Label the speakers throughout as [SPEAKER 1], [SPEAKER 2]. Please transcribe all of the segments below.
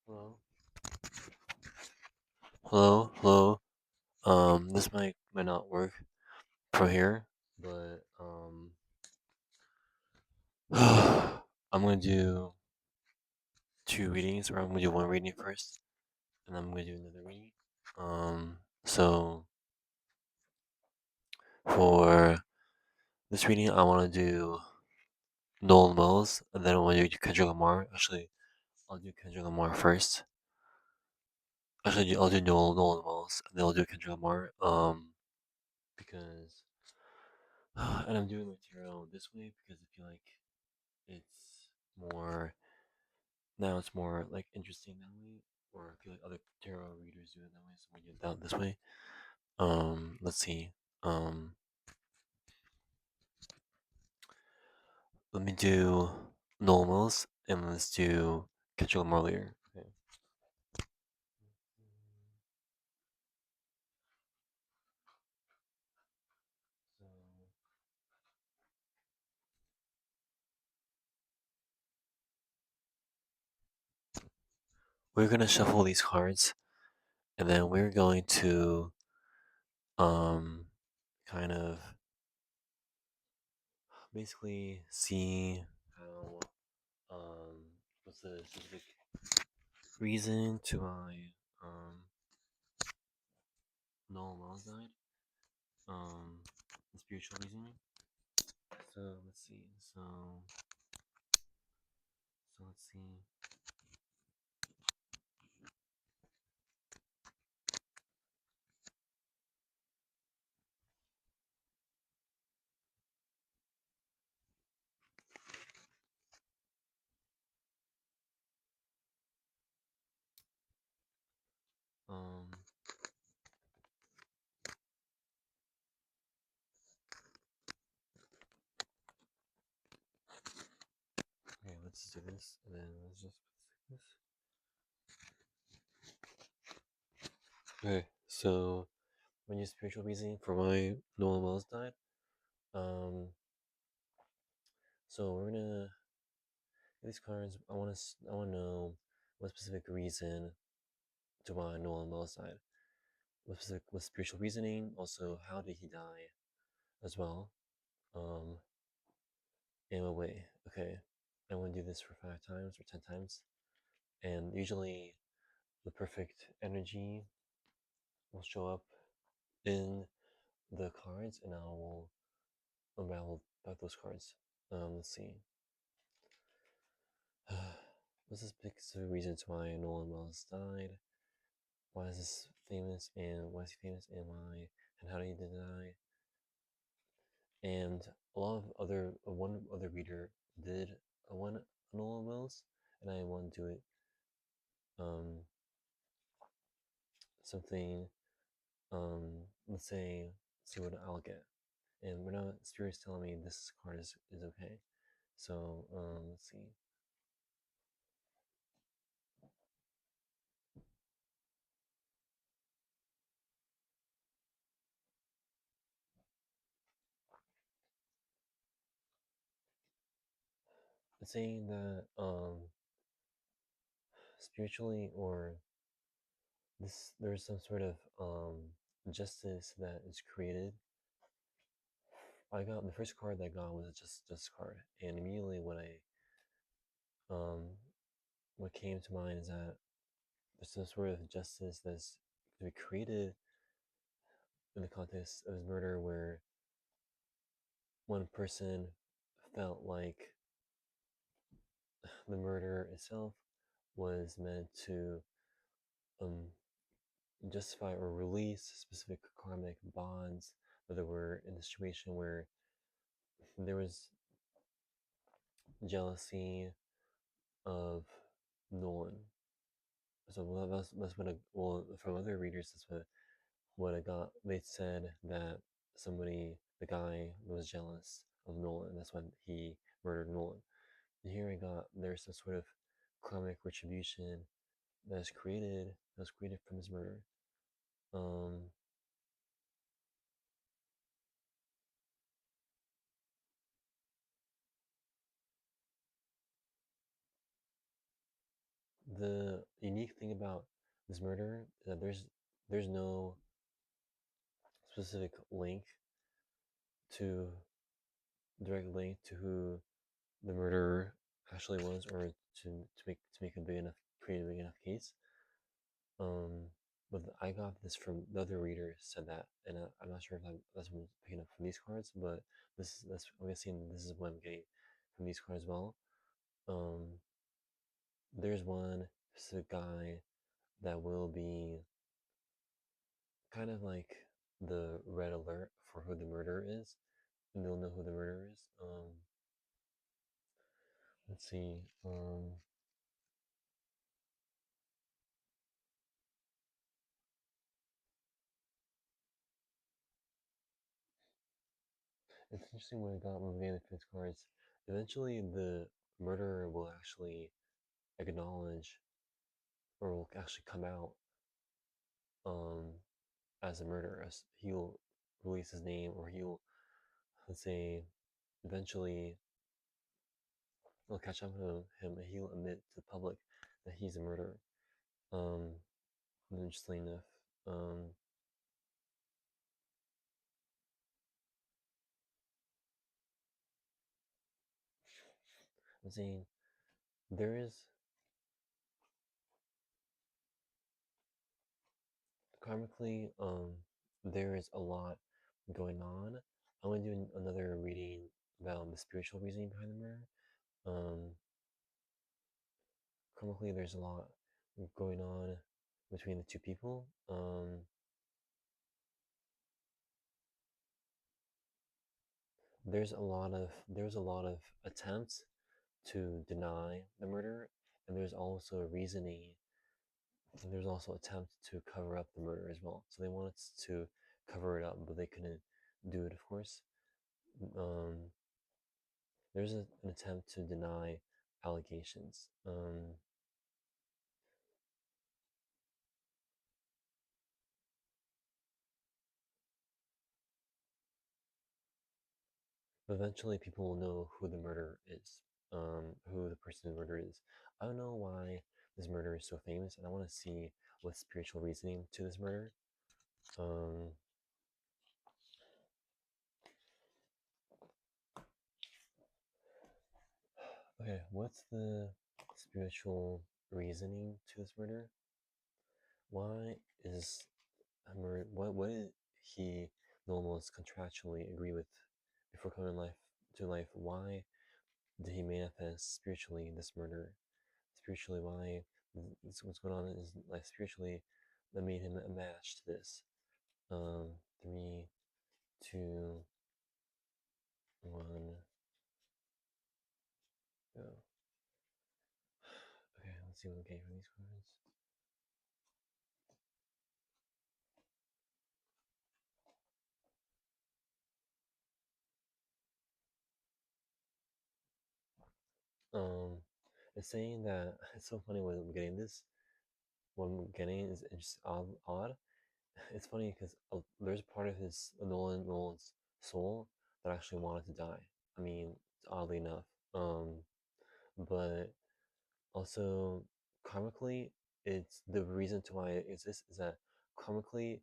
[SPEAKER 1] Hello, hello, hello. This might not work from here, but I'm gonna do two readings, or I'm gonna do one reading first, and I'm gonna do another reading. So for this reading, I want to do Nolan Wells, and then I want to do Kendrick Lamar. Actually, I'll do Kendrick Lamar first. Actually, I'll do Nolan Wells, and then I'll do Kendrick Lamar. Because and I'm doing my tarot this way because I feel like it's more now it's more like interesting that way, or I feel like other tarot readers do it that way, so we do it that this way. Let's see. Um, Let me do normals and let's do Kendrick Lamar later. Okay. So we're gonna shuffle these cards, and then we're going to um kind of basically see how what's the specific reason to my normal side, the spiritual reasoning. So let's see. So let's see. Um, okay, let's do this, and then let's just put this. Okay, so when you spiritual reasoning for my Nolan Wells died, um, so we're gonna these cards. I want to know what specific reason to why Nolan Wells died. What spiritual reasoning? Also, how did he die, as well? Um, in what way? Okay, I want to do this for 5 times or 10 times, and usually the perfect energy will show up in the cards, and I will unravel back those cards. Let's see. What's this big reasons why Nolan Wells died? Why is this famous, and why is he famous, and why, and how did he die? And a lot of other one other reader did a one Nolan Wells, and I want to do it something let's say see what I'll get. And we're not Spirit's telling me this card is okay. So let's see. It's saying that spiritually, or this there's some sort of justice that is created. I got the first card that I got was a just card, and immediately um what came to mind is that there's some sort of justice that's to be created in the context of his murder, where one person felt like the murder itself was meant to um, justify or release specific karmic bonds, whether we're in a situation where there was jealousy of Nolan. So that's what from other readers, that's what I got. They said that the guy was jealous of Nolan. That's why he murdered Nolan. And here I got there's some sort of karmic retribution that was created from his murder. Um, the unique thing about this murder is that there's no specific link to direct link to who the murderer actually was, or to make a big enough create a big enough case. Um, but I got this from the other reader said that, and I'm not sure if that's what I'm picking up from these cards, but that's I'm guessing this is what I'm getting from these cards as well. Um, there's one specific guy that will be kind of like the red alert for who the murderer is, and they'll know who the murderer is. Let's see. It's interesting when I got when we getting the cards. Eventually, the murderer will actually acknowledge, or will actually come out um, as a murderer. As he'll release his name, or he'll, let's say, eventually they'll catch up to him, and he'll admit to the public that he's a murderer. Um, Interestingly enough, um, I'm saying there is karmically, there is a lot going on. I'm gonna do another reading about the spiritual reasoning behind the murder. Um, Karmically, there's a lot going on between the two people. There's a lot of attempts to deny the murder, and there's also reasoning, and there's also attempt to cover up the murder as well. So they wanted to cover it up, but they couldn't do it, of course. Um, there's an attempt to deny allegations. Eventually, people will know who the murderer is, who the person who murdered is. I don't know why this murder is so famous, and I want to see what spiritual reasoning to this murder. Um, okay, what's the spiritual reasoning to this murder? Why is murder? What did he almost contractually agree with before coming to life? Why did he manifest spiritually this murder? Spiritually, why what's going on is like spiritually that made him a match to this. 3, 2, 1, go. Okay, let's see what I'm getting from these cards. Um, it's saying that it's so funny when I'm getting this. What I'm getting is just odd. It's funny because there's part of his Nolan's soul that actually wanted to die. I mean, oddly enough. But also karmically, it's the reason to why it exists is that karmically,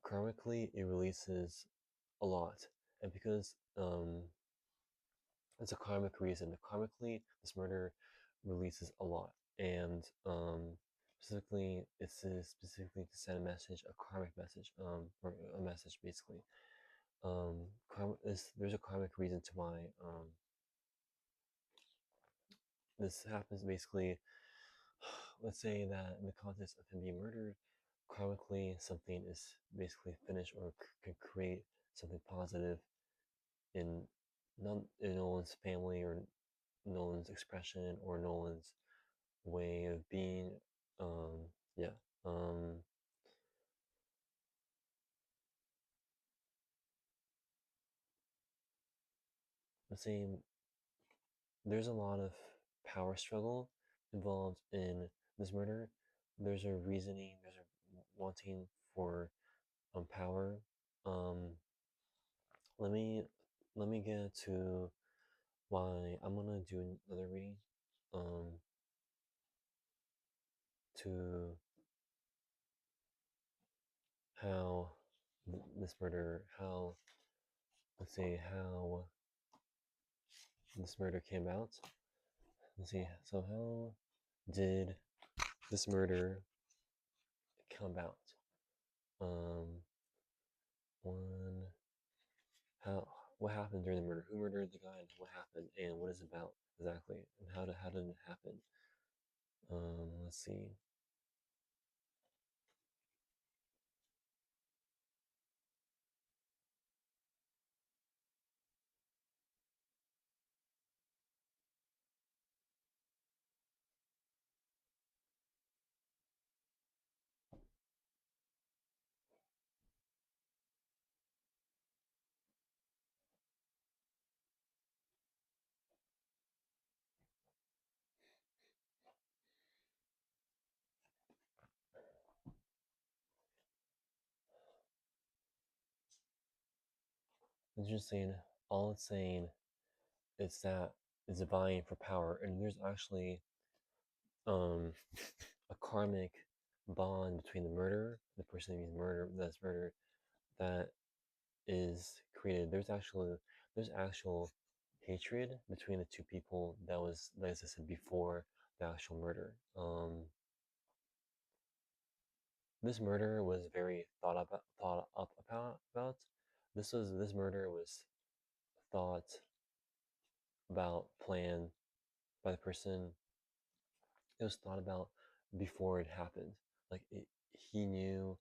[SPEAKER 1] karmically it releases a lot, and because it's a karmic reason. Karmically, this murder releases a lot, and specifically, it's specifically to send a message, a karmic message, or a message basically. There's a karmic reason to why this happens. Basically, let's say that in the context of him being murdered, karmically something is basically finished or can create something positive in in Nolan's family or Nolan's expression or Nolan's way of being. Yeah. Um, let's say there's a lot of power struggle involved in this murder. There's a reasoning. There's a wanting for power. Um, let me get to why I'm gonna do another reading. Um, to how this murder, how, let's see, how this murder came about. Let's see, so how did this murder come about? Um, one, how, what happened during the murder? Who murdered the guy? And what happened? And what is it about exactly? And how did it happen? Let's see. It's just saying, all it's saying is that it's vying for power, and there's actually um a karmic bond between the murderer, the person that's murdered, that is created. There's actual hatred between the two people that existed before the actual murder. This murder was very thought up about. This murder was thought about, planned by the person. It was thought about before it happened. Like he knew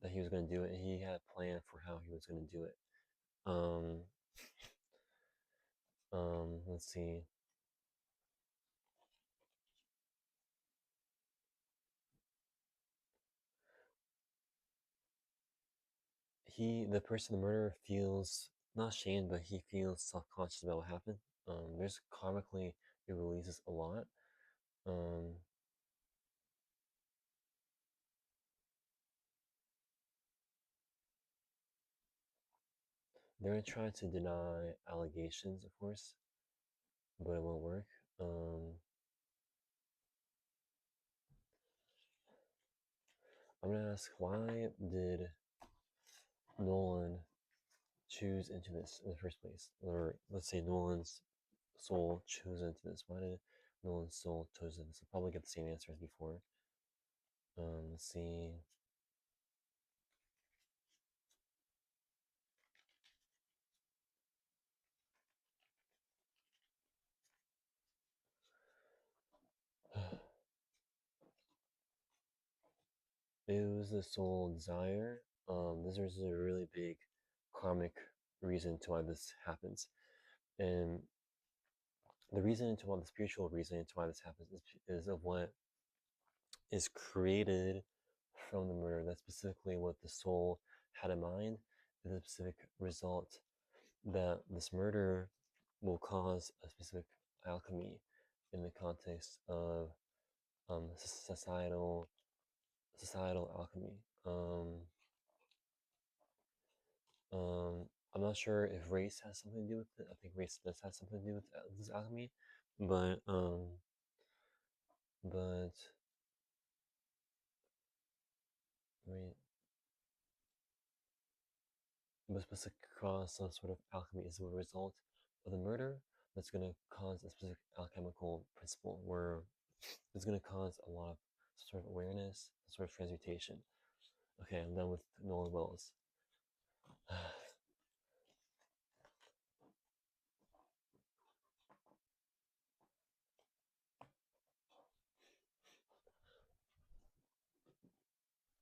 [SPEAKER 1] that he was going to do it, and he had a plan for how he was going to do it. Um, let's see. The murderer feels not ashamed, but he feels self-conscious about what happened. There's Karmically, it releases a lot. Um, they're gonna try to deny allegations, of course, but it won't work. I'm gonna ask, why did Nolan choose into this in the first place? Or let's say Nolan's soul chose into this. Why did Nolan's soul chose into this? I'll probably get the same answer as before. Let's see. It was the soul desire. This is a really big karmic reason to why this happens. And the reason to why, the spiritual reason to why this happens is of what is created from the murder. That's specifically what the soul had in mind, is a specific result that this murder will cause a specific alchemy in the context of societal alchemy. I'm not sure if race has something to do with it. I think race does have something to do with this alchemy, but but right, but specific cause some sort of alchemy is a result of the murder that's going to cause a specific alchemical principle where it's going to cause a lot of sort of awareness, sort of transmutation. Okay, I'm done with Nolan Wells.